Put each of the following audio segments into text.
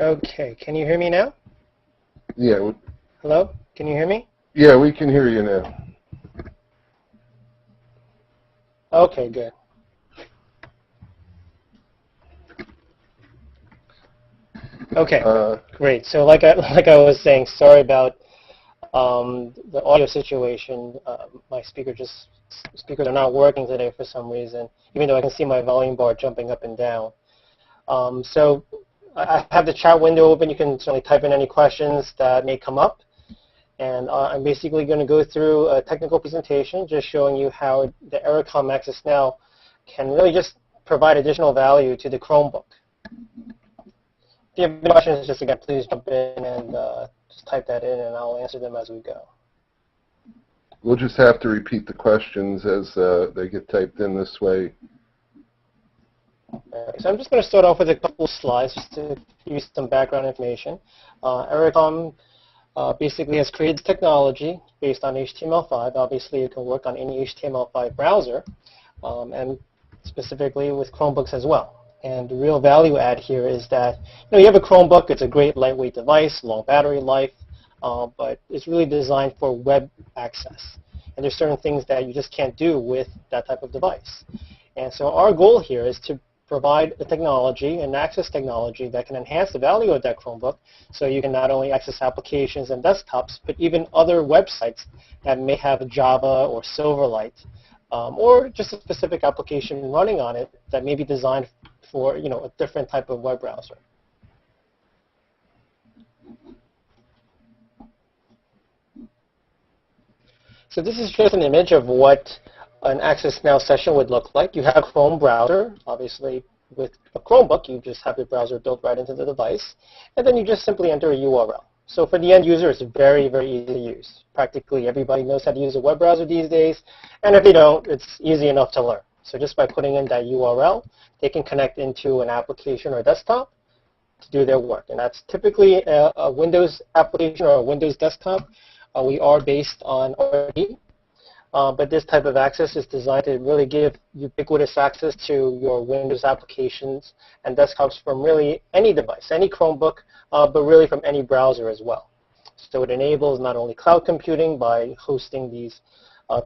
Okay, can you hear me now? Yeah. Hello? Can you hear me? Yeah, we can hear you now. Okay, good. Okay, great. So like I was saying, sorry about the audio situation. My speakers are not working today for some reason, even though I can see my volume bar jumping up and down. So I have the chat window open. You can certainly type in any questions that may come up. And I'm basically going to go through a technical presentation just showing you how the Ericom AccessNow can really just provide additional value to the Chromebook. If you have any questions, just again, please jump in and just type that in, and I'll answer them as we go. We'll just have to repeat the questions as they get typed in this way. So I'm just going to start off with a couple slides just to give you some background information. Ericom basically has created technology based on HTML5. Obviously, it can work on any HTML5 browser, and specifically with Chromebooks as well. And the real value add here is that you have a Chromebook. It's a great lightweight device, long battery life, but it's really designed for web access. And there's certain things that you just can't do with that type of device. And so our goal here is to provide a technology, an access technology that can enhance the value of that Chromebook, so you can not only access applications and desktops, but even other websites that may have Java or Silverlight, or just a specific application running on it that may be designed for a different type of web browser. So this is just an image of what an AccessNow session would look like. You have a Chrome browser. Obviously, with a Chromebook, you just have your browser built right into the device, and then you just simply enter a URL. So for the end user, it's very, very easy to use. Practically everybody knows how to use a web browser these days, and if they don't, it's easy enough to learn. So just by putting in that URL, they can connect into an application or desktop to do their work. And that's typically a Windows application or a Windows desktop. We are based on RD, but this type of access is designed to really give ubiquitous access to your Windows applications and desktops from really any device, any Chromebook, but really from any browser as well. So it enables not only cloud computing by hosting these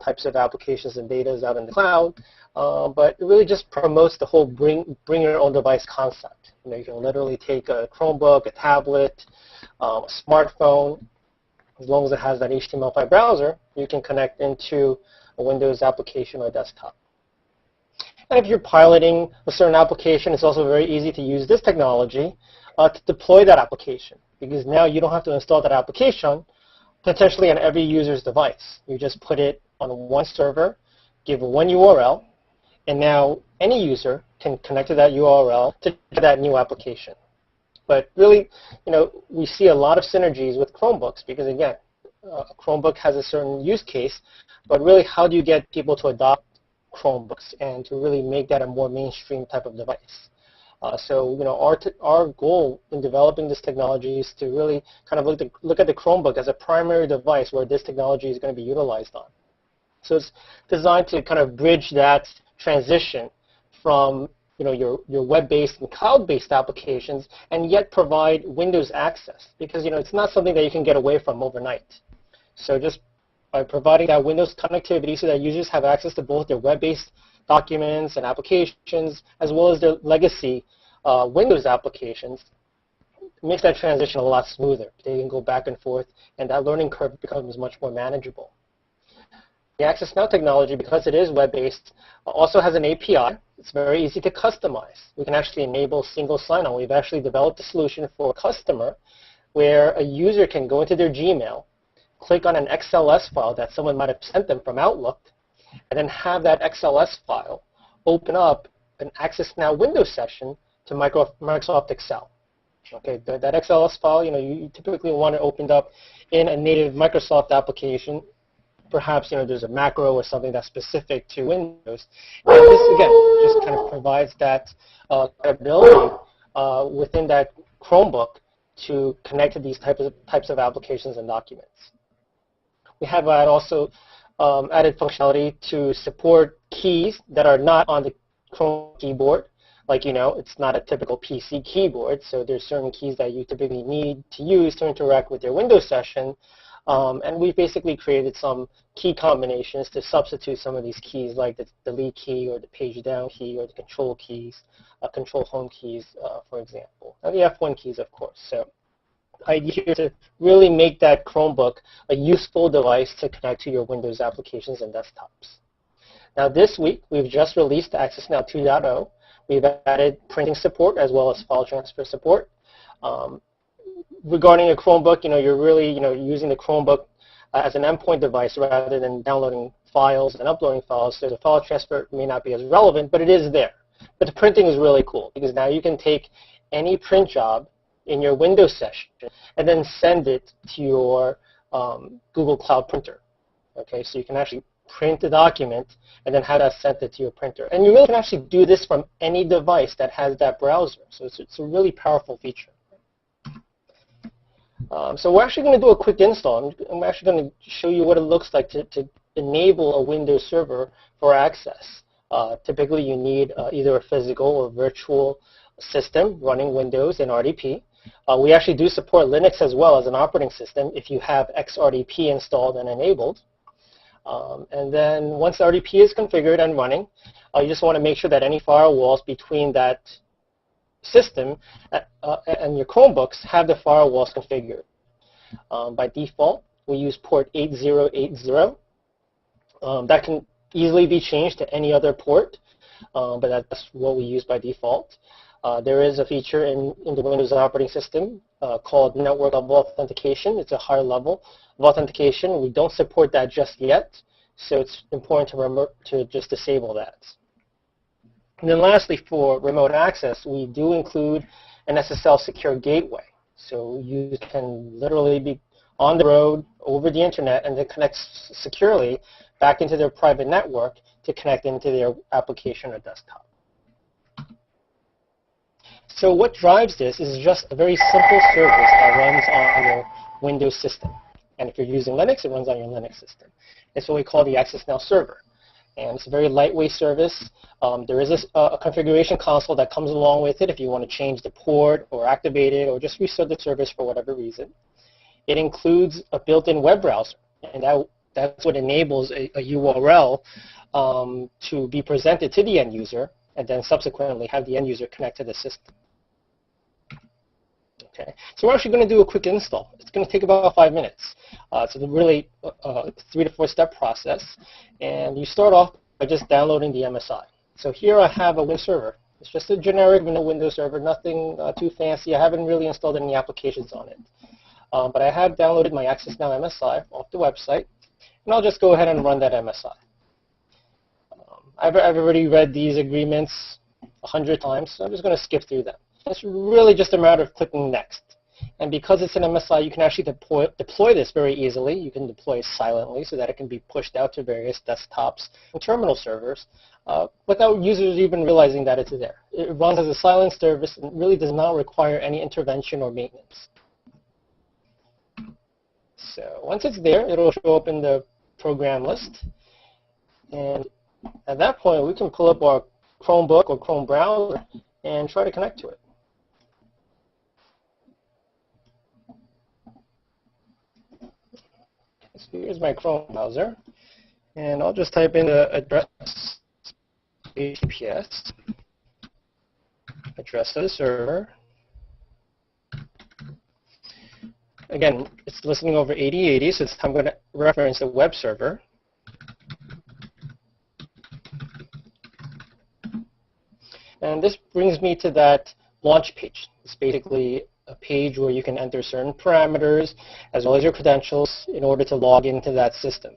types of applications and data out in the cloud, but it really just promotes the whole bring your own device concept. You can literally take a Chromebook, a tablet, a smartphone. As long as it has that HTML5 browser, you can connect into a Windows application or desktop. And if you're piloting a certain application, it's also very easy to use this technology to deploy that application, because now you don't have to install that application potentially on every user's device. You just put it on one server, give one URL, and now any user can connect to that URL to that new application. But really, we see a lot of synergies with Chromebooks because, again, a Chromebook has a certain use case, but really how do you get people to adopt Chromebooks and to really make that a more mainstream type of device? So, our goal in developing this technology is to really kind of look at the Chromebook as a primary device where this technology is going to be utilized on. So it's designed to kind of bridge that transition from your web-based and cloud-based applications, and yet provide Windows access, because it's not something that you can get away from overnight. So just by providing that Windows connectivity so that users have access to both their web-based documents and applications, as well as their legacy Windows applications, it makes that transition a lot smoother. They can go back and forth, and that learning curve becomes much more manageable. The AccessNow technology, because it is web-based, also has an API. It's very easy to customize. We can actually enable single sign-on. We've actually developed a solution for a customer where a user can go into their Gmail, click on an XLS file that someone might have sent them from Outlook, and then have that XLS file open up an AccessNow Windows session to Microsoft Excel. Okay, that XLS file, you typically want it opened up in a native Microsoft application. Perhaps there's a macro or something that's specific to Windows. And this, again, just kind of provides that ability within that Chromebook to connect to these types of applications and documents. We have also added functionality to support keys that are not on the Chrome keyboard. Like, it's not a typical PC keyboard, so there's certain keys that you typically need to use to interact with your Windows session. And we've basically created some key combinations to substitute some of these keys, like the delete key or the page down key or the control keys, control home keys, for example. And the F1 keys, of course. So the idea here is to really make that Chromebook a useful device to connect to your Windows applications and desktops. Now this week, we've just released AccessNow 2.0. We've added printing support as well as file transfer support. Regarding a Chromebook, you're really, using the Chromebook as an endpoint device rather than downloading files and uploading files. So the file transfer may not be as relevant, but it is there. But the printing is really cool because now you can take any print job in your Windows session and then send it to your Google Cloud printer. Okay, so you can actually print the document and then have that sent it to your printer. And you really can actually do this from any device that has that browser. So it's a really powerful feature. So we're actually going to do a quick install. I'm actually going to show you what it looks like to enable a Windows server for access. Typically, you need either a physical or virtual system running Windows and RDP. We actually do support Linux as well as an operating system if you have XRDP installed and enabled. And then once RDP is configured and running, you just want to make sure that any firewalls between that system and your Chromebooks have the firewalls configured. By default, we use port 8080. That can easily be changed to any other port, but that's what we use by default. There is a feature in the Windows operating system called network level authentication. It's a higher level of authentication. We don't support that just yet, so it's important to just disable that. And then lastly, for remote access, we do include an SSL secure gateway. So you can literally be on the road over the internet and then connect securely back into their private network to connect into their application or desktop. So what drives this is just a very simple service that runs on your Windows system. And if you're using Linux, it runs on your Linux system. It's what we call the AccessNow server. And it's a very lightweight service. There is a configuration console that comes along with it if you want to change the port or activate it or just restart the service for whatever reason. It includes a built-in web browser, and that's what enables a URL to be presented to the end user and then subsequently have the end user connect to the system. Okay, so we're actually going to do a quick install. It's going to take about 5 minutes. It's a really 3 to 4 step process. And you start off by just downloading the MSI. So here I have a Windows server. It's just a generic Windows server, nothing too fancy. I haven't really installed any applications on it. But I have downloaded my AccessNow MSI off the website. And I'll just go ahead and run that MSI. I've already read these agreements 100 times, so I'm just going to skip through them. It's really just a matter of clicking next. And because it's an MSI, you can actually deploy this very easily. You can deploy it silently so that it can be pushed out to various desktops and terminal servers without users even realizing that it's there. It runs as a silent service and really does not require any intervention or maintenance. So once it's there, it'll show up in the program list. And at that point, we can pull up our Chromebook or Chrome browser and try to connect to it. So here's my Chrome browser, and I'll just type in the address, HTTPS, address of the server. Again, it's listening over 8080, so I'm going to reference the web server. And this brings me to that launch page. It's basically a page where you can enter certain parameters as well as your credentials in order to log into that system.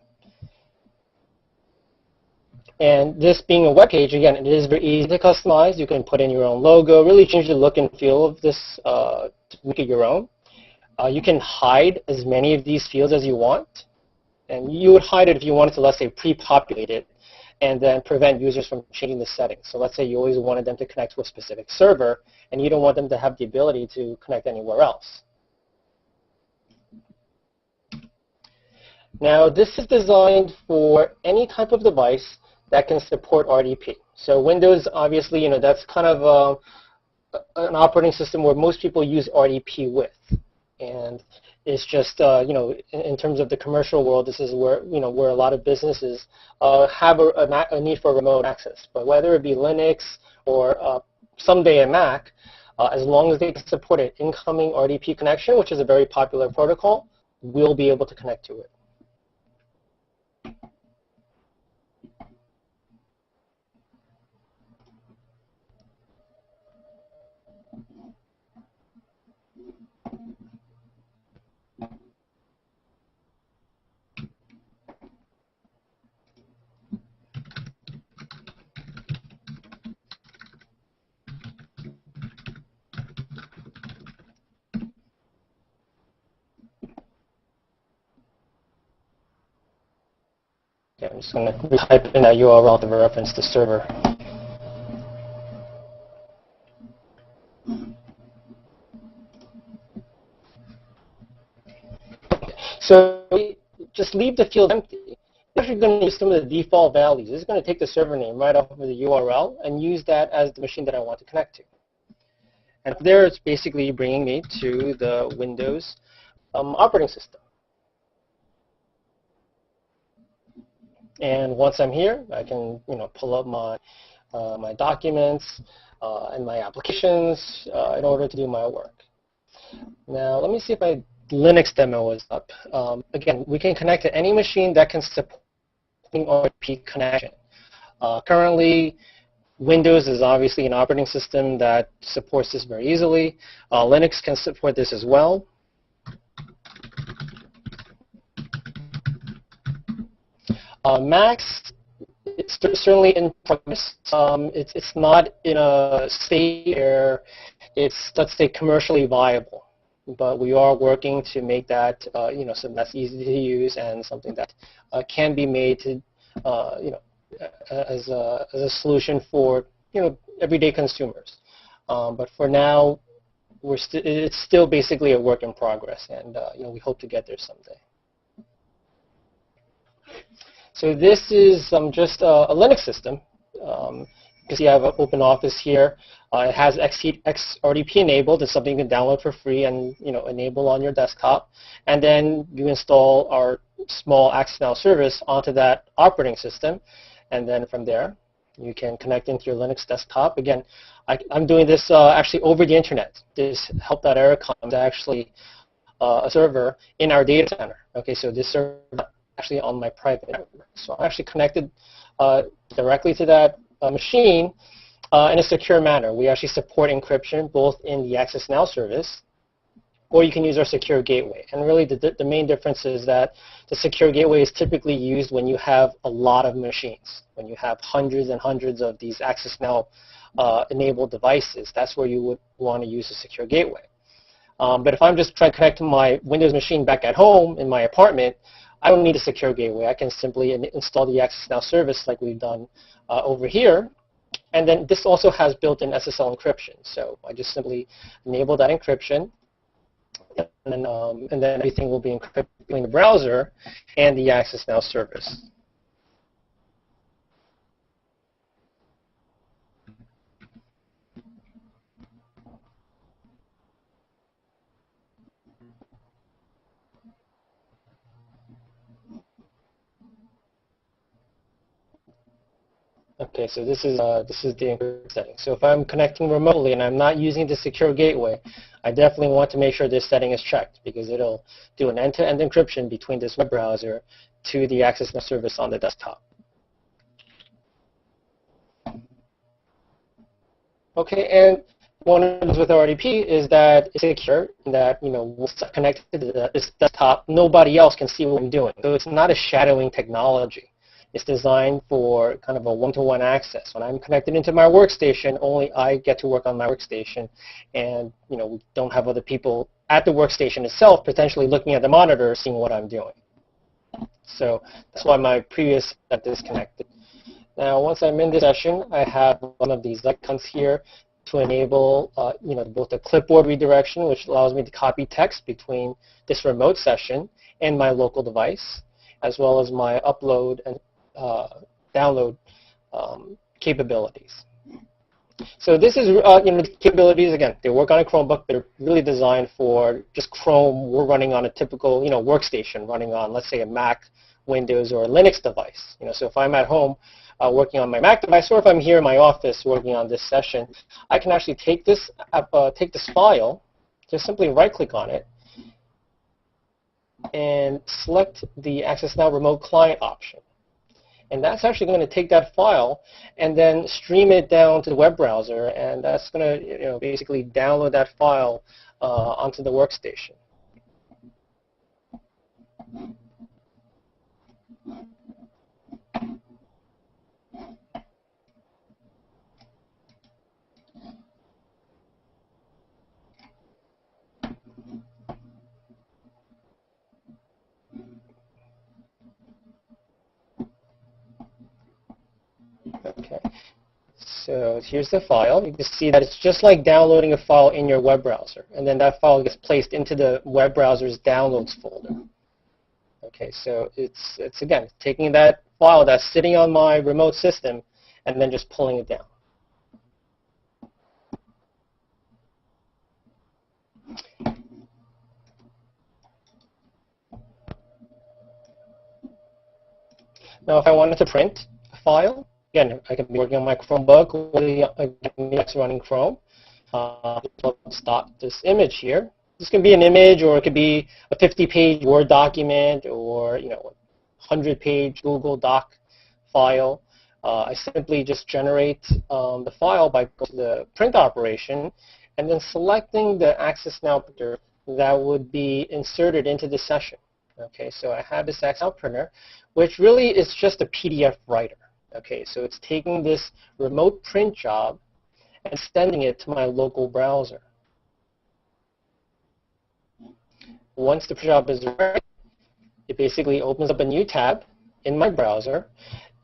And this being a web page, again, it is very easy to customize. You can put in your own logo, really change the look and feel of this to make it your own. You can hide as many of these fields as you want. And you would hide it if you wanted to, let's say, pre-populate it and then prevent users from changing the settings. So let's say you always wanted them to connect to a specific server, and you don't want them to have the ability to connect anywhere else. Now, this is designed for any type of device that can support RDP. So Windows, obviously, that's kind of an operating system where most people use RDP with. And it's just, in terms of the commercial world, this is where, where a lot of businesses have a need for remote access. But whether it be Linux or someday a Mac, as long as they can support an incoming RDP connection, which is a very popular protocol, we'll be able to connect to it. Okay, I'm just going to type in that URL to reference the server. So just leave the field empty. You're actually going to use some of the default values. This is going to take the server name right off of the URL and use that as the machine that I want to connect to. And there it's basically bringing me to the Windows operating system. And once I'm here, I can pull up my documents and my applications in order to do my work. Now let me see if my Linux demo is up. Again, we can connect to any machine that can support RDP connection. Currently, Windows is obviously an operating system that supports this very easily. Linux can support this as well. Macs, it's certainly in progress. It's not in a state where it's, let's say, commercially viable. But we are working to make that, something that's easy to use and something that can be made to, as a solution for, everyday consumers. But for now, it's still basically a work in progress, and we hope to get there someday. So this is just a Linux system. Because you have an open office here. It has XRDP enabled. It's something you can download for free and enable on your desktop. And then you install our small AccessNow service onto that operating system. And then from there, you can connect into your Linux desktop. Again, I'm doing this actually over the internet. This help.ericom is actually a server in our data center. Okay, so this server is actually on my private network. So I'm actually connected directly to that machine in a secure manner. We actually support encryption both in the AccessNow service, or you can use our secure gateway. And really the main difference is that the secure gateway is typically used when you have a lot of machines, when you have hundreds and hundreds of these AccessNow enabled devices. That's where you would want to use a secure gateway. But if I'm just trying to connect to my Windows machine back at home in my apartment, I don't need a secure gateway. I can simply install the AccessNow service like we've done over here. And then this also has built-in SSL encryption. So I just simply enable that encryption. And then everything will be encrypted between the browser and the AccessNow service. Okay, so this is the encryption setting. So if I'm connecting remotely and I'm not using the secure gateway, I definitely want to make sure this setting is checked because it'll do an end-to-end encryption between this web browser to the AccessNow service on the desktop. Okay, and one of the things with RDP is that it's secure, that we'll connect to this desktop. Nobody else can see what I'm doing. So it's not a shadowing technology. It's designed for kind of a one-to-one access. When I'm connected into my workstation, only I get to work on my workstation, and we don't have other people at the workstation itself potentially looking at the monitor, seeing what I'm doing. So that's why my previous set is disconnected. Now, once I'm in this session, I have one of these icons here to enable, both the clipboard redirection, which allows me to copy text between this remote session and my local device, as well as my upload and download capabilities. So this is, the capabilities, again, they work on a Chromebook. They're really designed for just Chrome. We're running on a typical, workstation, running on, let's say, a Mac, Windows, or a Linux device. So if I'm at home working on my Mac device, or if I'm here in my office working on this session, I can actually take this file, just simply right-click on it, and select the Access Now Remote Client option. And that's actually going to take that file and then stream it down to the web browser, and that's going to basically download that file onto the workstation. Okay, so here's the file. You can see that it's just like downloading a file in your web browser, and then that file gets placed into the web browser's downloads folder. Okay, so it's again taking that file that's sitting on my remote system and then just pulling it down. Now, if I wanted to print a file, again, I can be working on my Chromebook or it's running Chrome. Stop this image here. This can be an image, or it could be a 50-page Word document, or 100-page Google Doc file. I simply just generate the file by going to the print operation, and then selecting the Access Now printer that would be inserted into the session. Okay, so I have this Access Now printer, which really is just a PDF writer. Okay, so it's taking this remote print job and sending it to my local browser. Once the print job is ready, it basically opens up a new tab in my browser,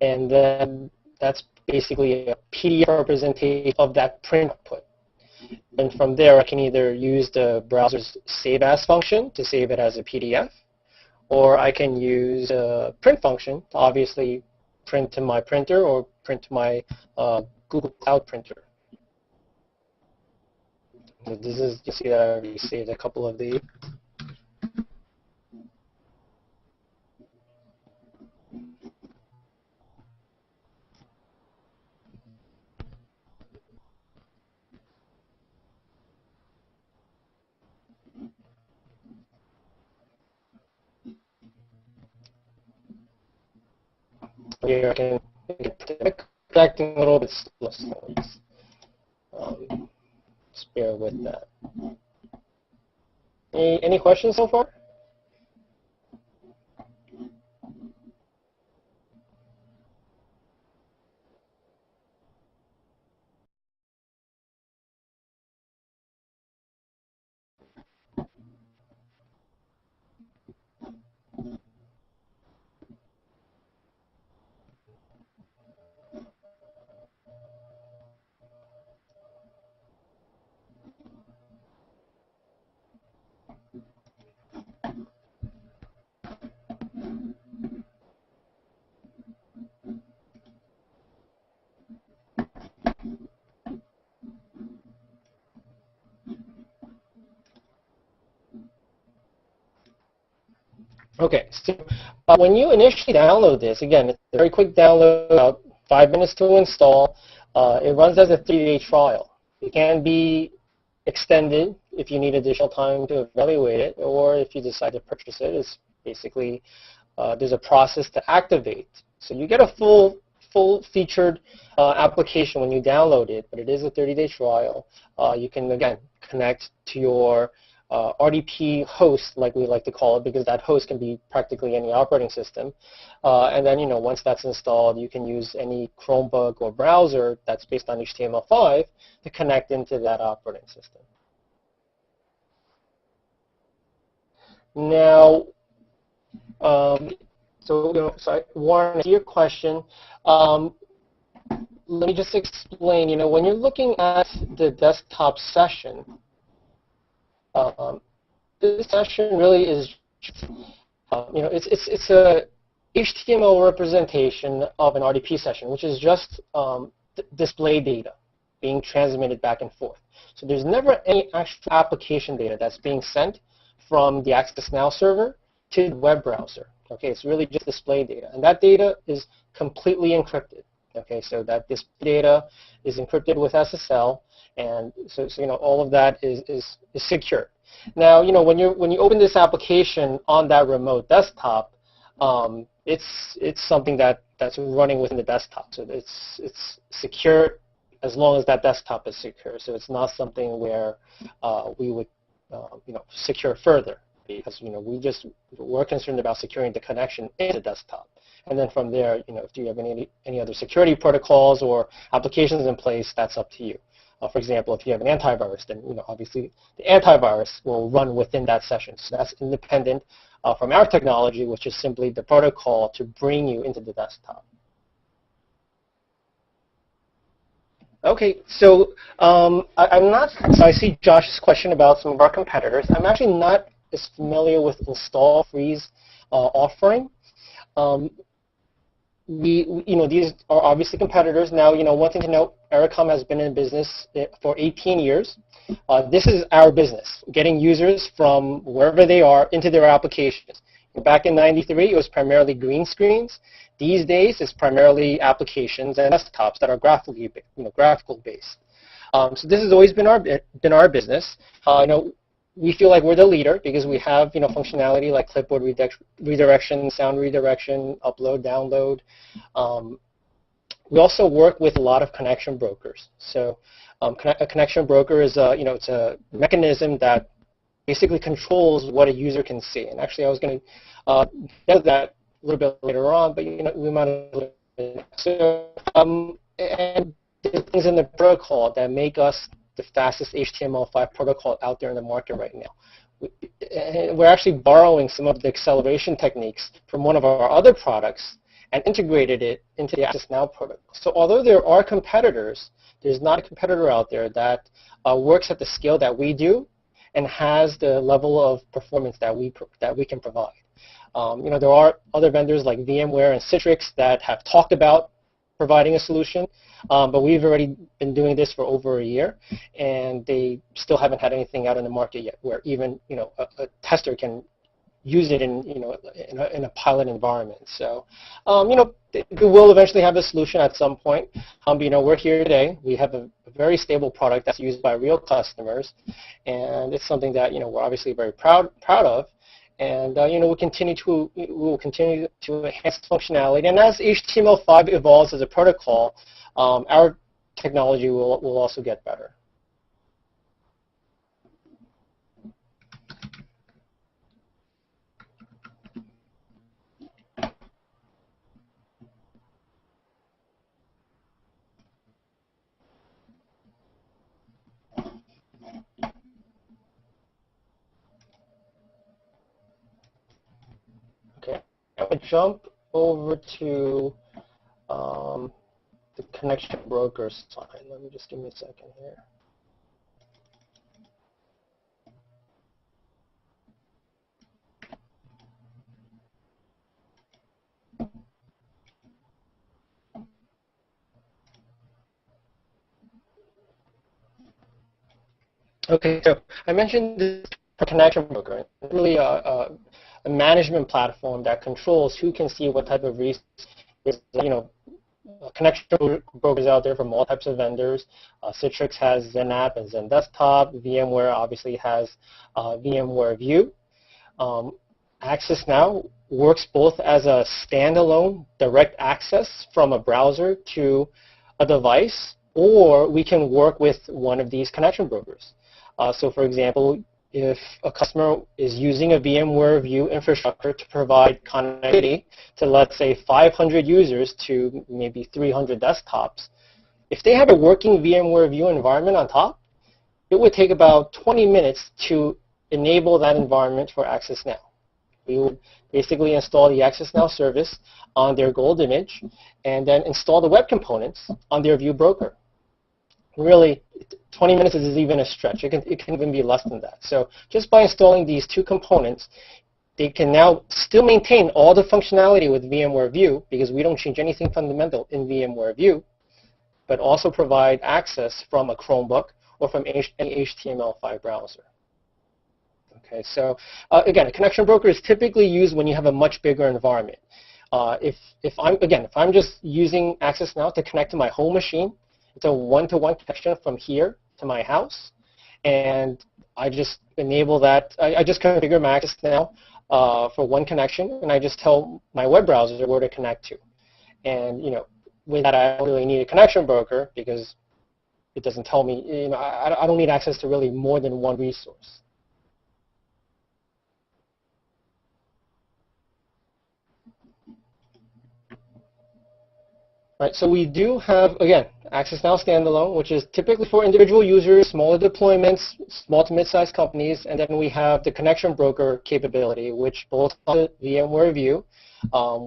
and then that's basically a PDF representation of that print output. And from there, I can either use the browser's Save As function to save it as a PDF, or I can use a print function to obviously print to my printer or print to my Google Cloud printer. So this is, you see that I already saved a couple of these. Here I can acting a little bit slow, so just bear with that. Any questions so far? Okay, so when you initially download this, again, it's a very quick download, about 5 minutes to install. It runs as a 3-day trial. It can be extended if you need additional time to evaluate it, or if you decide to purchase it. It's basically, there's a process to activate. So you get a full-featured application when you download it, but it is a 30-day trial. You can, again, connect to your RDP host, like we like to call it, because that host can be practically any operating system. And then, once that's installed, you can use any Chromebook or browser that's based on HTML5 to connect into that operating system. Now, so Warren, to your question, let me just explain. When you're looking at the desktop session, this session really is, it's a HTML representation of an RDP session, which is just display data being transmitted back and forth. So there's never any actual application data that's being sent from the AccessNow server to the web browser. Okay, it's really just display data, and that data is completely encrypted. Okay, so that this data is encrypted with SSL, and so all of that is secure. Now, when you open this application on that remote desktop, it's something that's running within the desktop. So it's secure as long as that desktop is secure. So it's not something where we would secure further, because we're concerned about securing the connection in the desktop. And then from there, if you have any other security protocols or applications in place, that's up to you. For example, if you have an antivirus, then obviously the antivirus will run within that session. So that's independent from our technology, which is simply the protocol to bring you into the desktop. Okay, so I see Josh's question about some of our competitors. I'm actually not as familiar with InstallFree's offering. These are obviously competitors. Now, one thing to note, Ericom has been in business for 18 years. This is our business, getting users from wherever they are into their applications. Back in '93, it was primarily green screens. These days, it's primarily applications and desktops that are graphical based. So this has always been our business. We feel like we're the leader because we have functionality like clipboard redirection, sound redirection, upload, download. We also work with a lot of connection brokers. So a connection broker is it's a mechanism that basically controls what a user can see. And actually, I was going to get that a little bit later on, but we might have. So and there's things in the protocol that make us the fastest HTML5 protocol out there in the market right now. We're actually borrowing some of the acceleration techniques from one of our other products and integrated it into the AccessNow protocol. So although there are competitors, there's not a competitor out there that works at the scale that we do and has the level of performance that we can provide. There are other vendors like VMware and Citrix that have talked about providing a solution, but we've already been doing this for over a year, and they still haven't had anything out in the market yet where even a tester can use it in a pilot environment. So we will eventually have a solution at some point. We're here today. We have a very stable product that's used by real customers, and it's something that we're obviously very proud of. And we'll continue to enhance functionality. And as HTML5 evolves as a protocol, our technology will also get better. I would jump over to the connection broker side. Let me just give me a second here. Okay, so I mentioned this connection broker. It's really a management platform that controls who can see what type of resources. Connection brokers out there from all types of vendors. Citrix has XenApp and XenDesktop. VMware obviously has VMware View. AccessNow works both as a standalone direct access from a browser to a device, or we can work with one of these connection brokers. So for example, if a customer is using a VMware View infrastructure to provide connectivity to, let's say, 500 users to maybe 300 desktops, if they have a working VMware View environment on top, it would take about 20 minutes to enable that environment for AccessNow. We would basically install the AccessNow service on their gold image and then install the web components on their View broker. Really, 20 minutes is even a stretch. It can even be less than that. So just by installing these two components, they can now still maintain all the functionality with VMware View because we don't change anything fundamental in VMware View. but also provide access from a Chromebook or from any HTML5 browser. Okay, so again, a connection broker is typically used when you have a much bigger environment. If I'm just using AccessNow to connect to my home machine, it's a one-to-one connection from here to my house, and I just enable that. I just configure my AccessNow for one connection, and I just tell my web browser where to connect to. And with that, I don't really need a connection broker because it doesn't tell me. I don't need access to really more than one resource. Right, so we do have, again, AccessNow standalone, which is typically for individual users, smaller deployments, small to mid-sized companies, and then we have the connection broker capability, which both on the VMware View.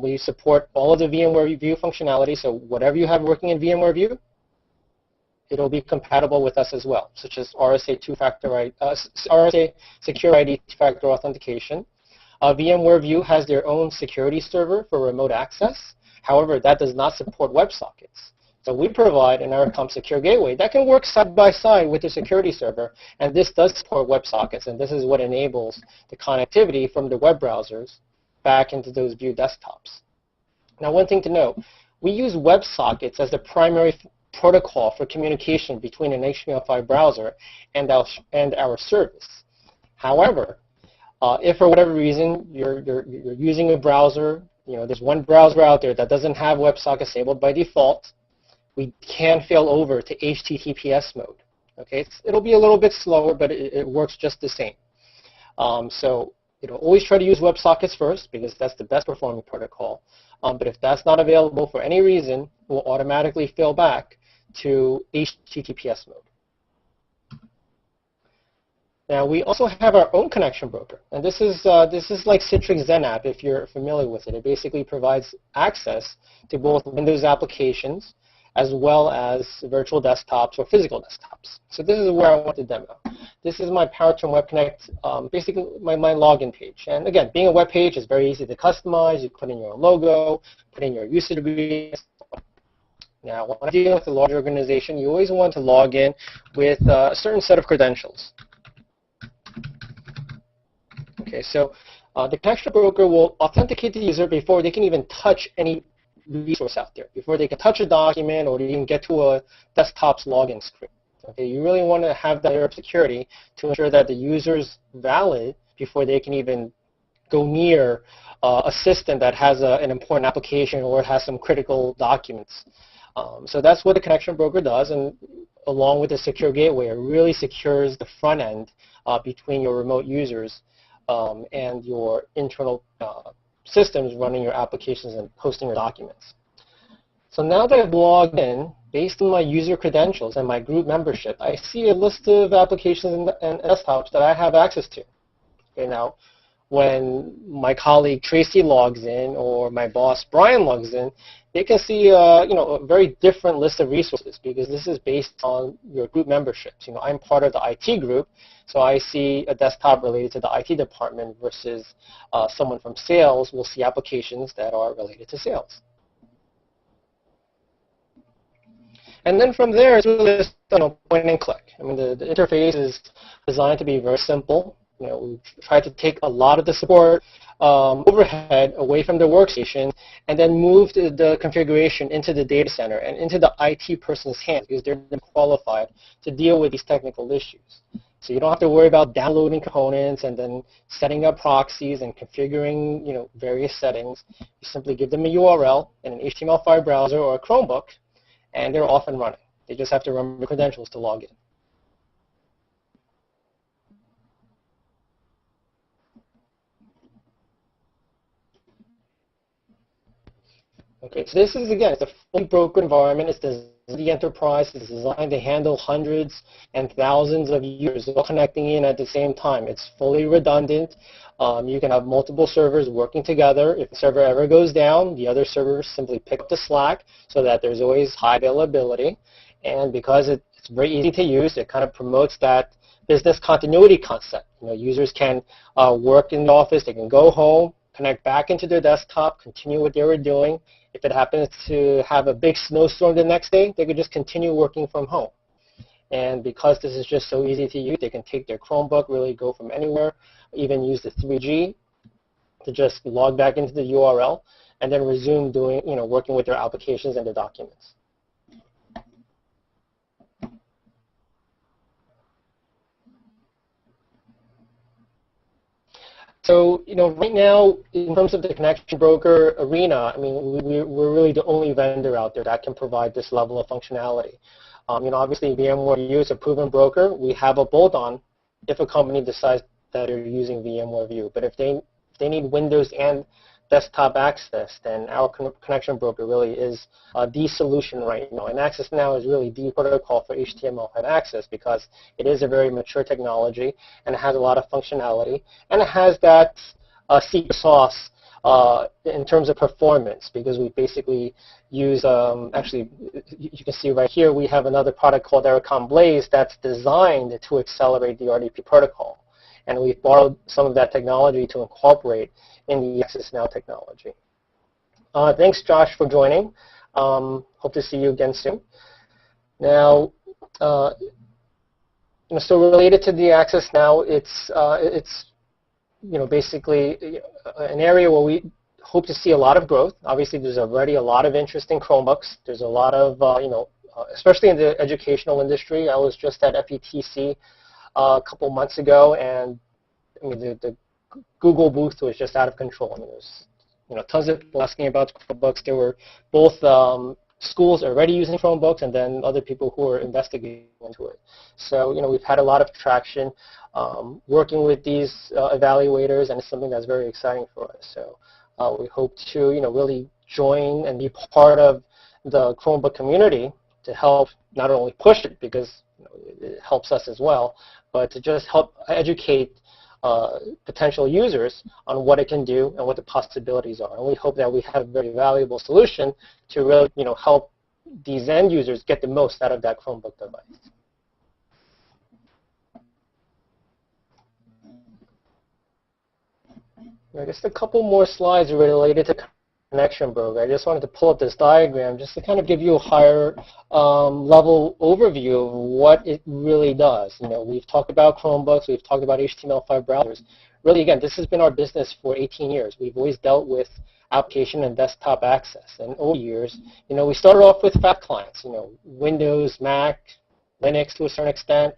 We support all of the VMware View functionality, so whatever you have working in VMware View, it'll be compatible with us as well, such as RSA Secure ID two-factor authentication. VMware View has their own security server for remote access. However, that does not support WebSockets. So we provide an Ericom secure gateway that can work side by side with the security server, and this does support WebSockets, and this is what enables the connectivity from the web browsers back into those View desktops. Now, one thing to note, we use WebSockets as the primary protocol for communication between an HTML5 browser and our service. However, if for whatever reason you're using a browser, there's one browser out there that doesn't have WebSockets enabled by default, we can fail over to HTTPS mode. Okay, it'll be a little bit slower, but it works just the same. So always try to use WebSockets first because that's the best performing protocol. But if that's not available for any reason, we'll automatically fail back to HTTPS mode. Now, we also have our own connection broker, and this is like Citrix XenApp if you're familiar with it. It basically provides access to both Windows applications as well as virtual desktops or physical desktops. So this is where I want to demo. This is my PowerTerm Web Connect, basically my login page. And again, being a web page is very easy to customize. You put in your logo, put in your user agreement. Now, when you're dealing with a large organization, you always want to log in with a certain set of credentials. Okay, so the connection broker will authenticate the user before they can even touch any resource out there, before they can touch a document or even get to a desktop's login screen. Okay, you really want to have that layer of security to ensure that the user's valid before they can even go near a system that has an important application or has some critical documents. So that's what the connection broker does, and along with the secure gateway, it really secures the front end between your remote users and your internal systems running your applications and posting your documents. So now that I've logged in, based on my user credentials and my group membership, I see a list of applications and desktops that I have access to. Okay, now, when my colleague Tracy logs in or my boss Brian logs in, they can see a very different list of resources because this is based on your group memberships. I'm part of the IT group, so I see a desktop related to the IT department versus someone from sales will see applications that are related to sales. And then from there, it's really just point and click. I mean, the interface is designed to be very simple. We try to take a lot of the support overhead away from the workstation and then move the configuration into the data center and into the IT person's hands because they're qualified to deal with these technical issues. So you don't have to worry about downloading components and then setting up proxies and configuring various settings. You simply give them a URL in an HTML5 browser or a Chromebook, and they're off and running. They just have to remember credentials to log in. Okay, so this is, again, it's a fully broken environment. It's designed for the enterprise. It's designed to handle hundreds and thousands of users all connecting in at the same time. It's fully redundant. You can have multiple servers working together. If the server ever goes down, the other servers simply pick up the slack so that there's always high availability. And because it's very easy to use, it kind of promotes that business continuity concept. Users can work in the office. They can go home, connect back into their desktop, continue what they were doing. if it happens to have a big snowstorm the next day, they could just continue working from home. And because this is just so easy to use, they can take their Chromebook, really go from anywhere, even use the 3G to just log back into the URL and then resume doing, working with their applications and their documents. So, right now, in terms of the connection broker arena, I mean, we're really the only vendor out there that can provide this level of functionality. Obviously, VMware View is a proven broker. We have a bolt-on if a company decides that they're using VMware View. But if they need Windows and desktop access, then our connection broker really is the solution right now. And AccessNow is really the protocol for HTML5 access because it is a very mature technology and it has a lot of functionality. And it has that secret sauce in terms of performance because we basically use, actually, you can see right here, we have another product called Ericom Blaze that's designed to accelerate the RDP protocol. And we've borrowed some of that technology to incorporate in the AccessNow technology. Thanks, Josh, for joining. Hope to see you again soon. Now, so related to the AccessNow, it's basically an area where we hope to see a lot of growth. Obviously, there's already a lot of interest in Chromebooks. There's a lot of, especially in the educational industry. I was just at FETC a couple months ago, and I mean, the Google booth was just out of control. I mean, there's tons of people asking about Chromebooks. There were both schools already using Chromebooks and then other people who are investigating into it. So we've had a lot of traction working with these evaluators, and it's something that's very exciting for us. So we hope to really join and be part of the Chromebook community to help not only push it because it helps us as well, but to just help educate potential users on what it can do and what the possibilities are. And we hope that we have a very valuable solution to really, help these end users get the most out of that Chromebook device. I guess a couple more slides related to connection broker. I just wanted to pull up this diagram just to kind of give you a higher level overview of what it really does. We've talked about Chromebooks, we've talked about HTML5 browsers. Really, again, this has been our business for 18 years. We've always dealt with application and desktop access. And over the years, we started off with fat clients, Windows, Mac, Linux to a certain extent,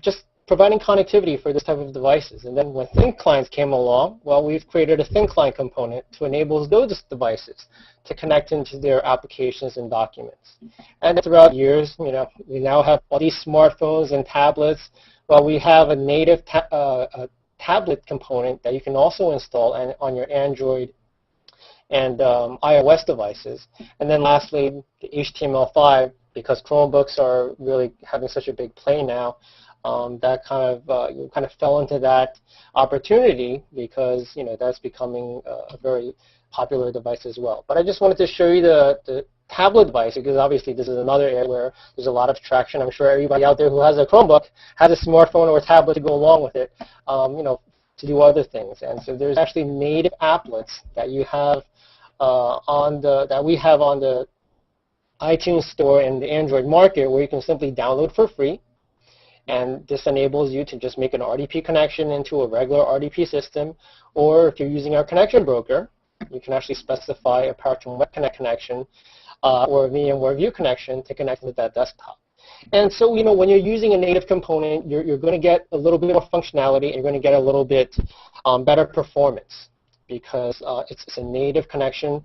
just providing connectivity for this type of devices. And then when thin clients came along, well, we've created a thin client component to enable those devices to connect into their applications and documents. And throughout years, we now have all these smartphones and tablets. Well, we have a native tablet component that you can also install on your Android and iOS devices. And then lastly, the HTML5, because Chromebooks are really having such a big play now, that kind of fell into that opportunity because that's becoming a very popular device as well. But I just wanted to show you the tablet device because obviously this is another area where there's a lot of traction. I'm sure everybody out there who has a Chromebook has a smartphone or a tablet to go along with it, to do other things. And so there's actually native applets that you have that we have on the iTunes store in the Android market where you can simply download for free. And this enables you to just make an RDP connection into a regular RDP system, or if you're using our connection broker, you can actually specify a Power2 Web Connect connection or a VMware View connection to connect with that desktop. And so, when you're using a native component, you're going to get a little bit more functionality, and you're going to get a little bit better performance because it's a native connection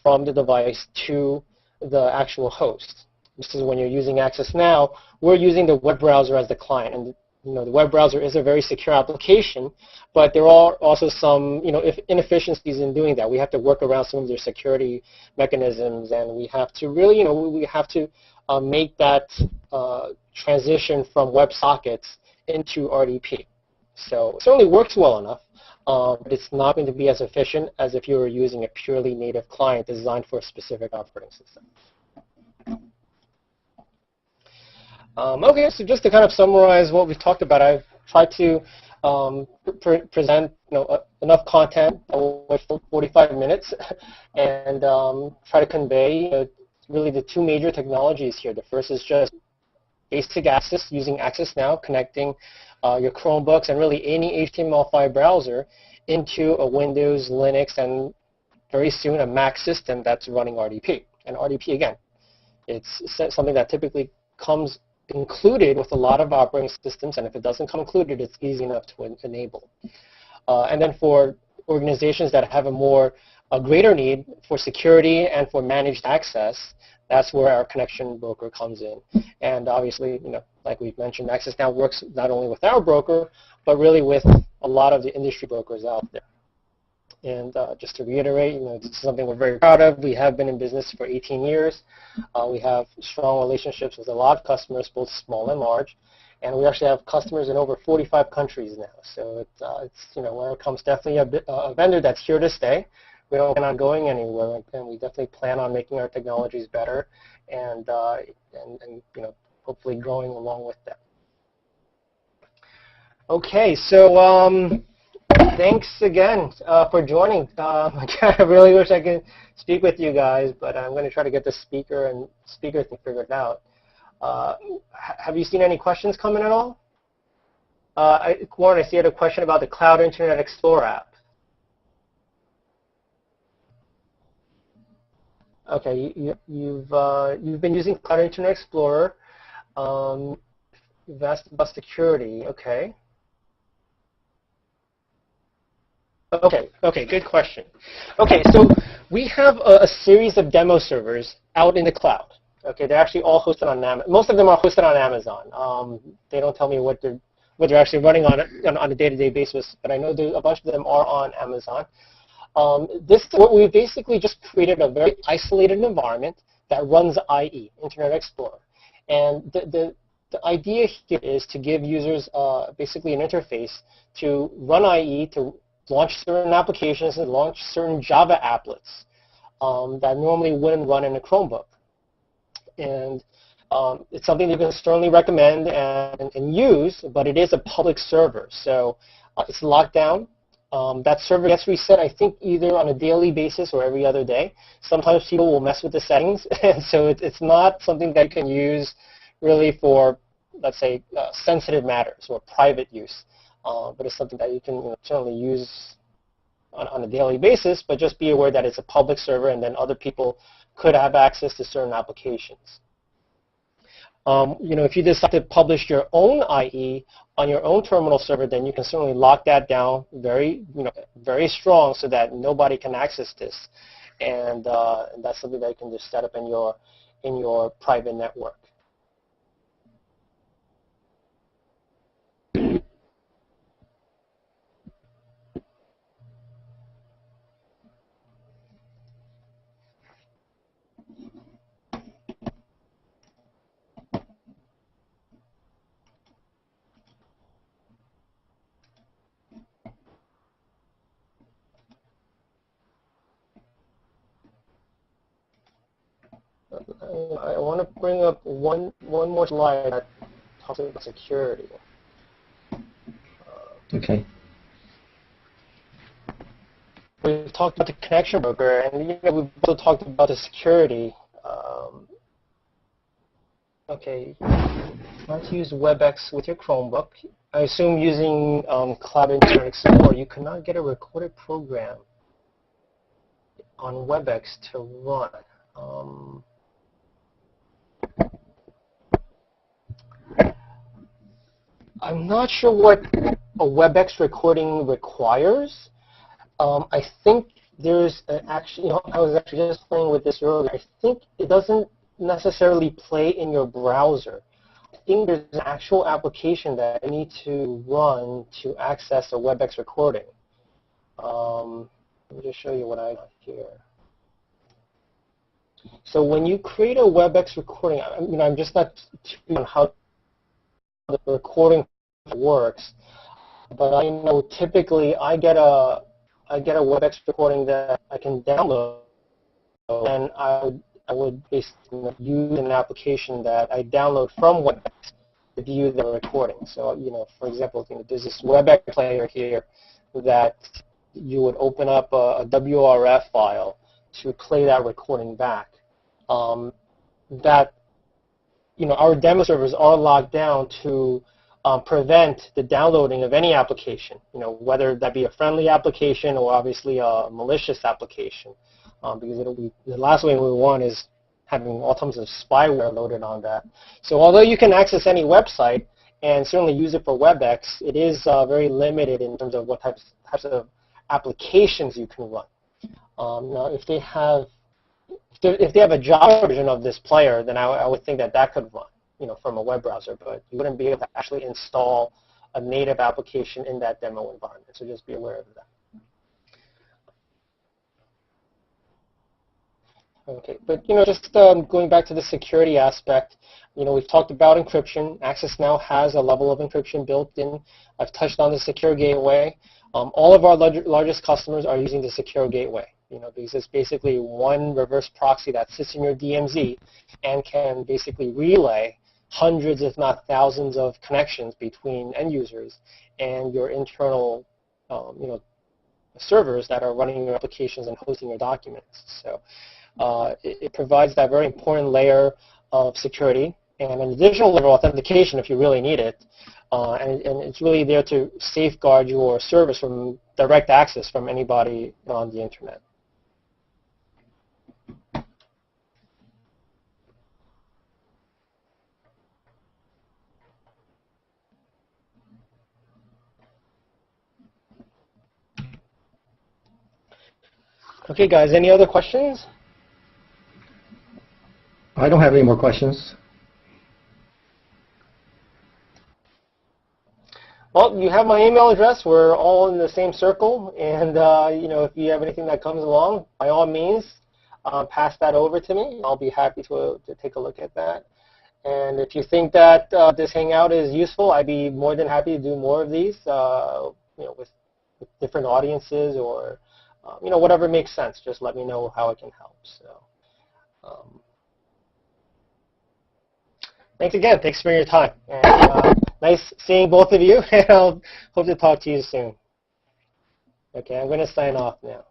from the device to the actual host. This is when you're using AccessNow. We're using the web browser as the client, and the web browser is a very secure application, but there are also some inefficiencies in doing that. We have to work around some of their security mechanisms, and we have to really we have to make that transition from WebSockets into RDP. So it certainly works well enough, but it's not going to be as efficient as if you were using a purely native client designed for a specific operating system. Okay, so just to kind of summarize what we've talked about, I've tried to present enough content for 45 minutes and try to convey really the two major technologies here. The first is just basic access using AccessNow, connecting your Chromebooks and really any HTML5 browser into a Windows, Linux, and very soon a Mac system that's running RDP. And RDP, again, it's something that typically comes included with a lot of operating systems, and if it doesn't come included, it's easy enough to enable. And then for organizations that have a greater need for security and for managed access, that's where our connection broker comes in. And obviously, like we've mentioned, AccessNow works not only with our broker, but really with a lot of the industry brokers out there. And just to reiterate, this is something we're very proud of. We have been in business for 18 years. We have strong relationships with a lot of customers, both small and large. And we actually have customers in over 45 countries now. So it's Ericom's definitely a vendor that's here to stay. We don't plan on going anywhere, and we definitely plan on making our technologies better and hopefully growing along with them. Okay, so thanks again for joining. I really wish I could speak with you guys, but I'm going to try to get the speaker thing figured out. Have you seen any questions come in at all? Warren, I see you had a question about the Cloud Internet Explorer app. Okay, you've been using Cloud Internet Explorer. You've asked about security. Okay. Okay, good question. Okay, so we have a series of demo servers out in the cloud. Okay, they're actually all hosted on Amazon. Most of them are hosted on Amazon. They don't tell me what they're actually running on a day-to-day basis, but I know a bunch of them are on Amazon. We basically just created a very isolated environment that runs IE, Internet Explorer. And the idea here is to give users basically an interface to run IE, to launch certain applications and launch certain Java applets that normally wouldn't run in a Chromebook. And it's something you can certainly recommend and use, but it is a public server. So it's locked down. That server gets reset, I think, either on a daily basis or every other day. Sometimes people will mess with the settings, and so it's not something that you can use really for, let's say, sensitive matters or private use. But it's something that you can certainly use on a daily basis, but just be aware that it's a public server and then other people could have access to certain applications. If you decide to publish your own IE on your own terminal server, then you can certainly lock that down very strong so that nobody can access this. And that's something that you can just set up in your private network. I want to bring up one more slide that talks about security. Okay. We've talked about the connection broker, and we've also talked about the security. Okay, how to use WebEx with your Chromebook. I assume using Cloud Internet Explorer, you cannot get a recorded program on WebEx to run. I'm not sure what a WebEx recording requires. I think there's actually, I was actually just playing with this earlier. I think it doesn't necessarily play in your browser. I think there's an actual application that I need to run to access a WebEx recording. Let me just show you what I got here. So when you create a WebEx recording, I'm just not too on how the recording works, but I know typically I get a WebEx recording that I can download, and I would basically use an application that I download from WebEx view the recording. So, for example, there's this WebEx player here that you would open up a WRF file to play that recording back. Our demo servers are locked down to prevent the downloading of any application, whether that be a friendly application or obviously a malicious application, because the last thing we want is having all types of spyware loaded on that. So although you can access any website and certainly use it for WebEx, it is very limited in terms of what types of applications you can run. Now, if they have a Java version of this player, then I would think that could run, from a web browser, but you wouldn't be able to actually install a native application in that demo environment. So just be aware of that. Okay, but just going back to the security aspect, we've talked about encryption. AccessNow has a level of encryption built in. I've touched on the secure gateway. All of our largest customers are using the secure gateway, because it's basically one reverse proxy that sits in your DMZ and can basically relay hundreds, if not thousands, of connections between end users and your internal, servers that are running your applications and hosting your documents. So it provides that very important layer of security and an additional layer of authentication if you really need it. And it's really there to safeguard your service from direct access from anybody on the internet. Okay, guys, any other questions? I don't have any more questions. Well, you have my email address. We're all in the same circle, and if you have anything that comes along, by all means, pass that over to me. I'll be happy to take a look at that. And if you think that this Hangout is useful, I'd be more than happy to do more of these, with different audiences or whatever makes sense. Just let me know how I can help. So, thanks again. Thanks for your time. And, nice seeing both of you, and I'll hope to talk to you soon. Okay, I'm going to sign off now.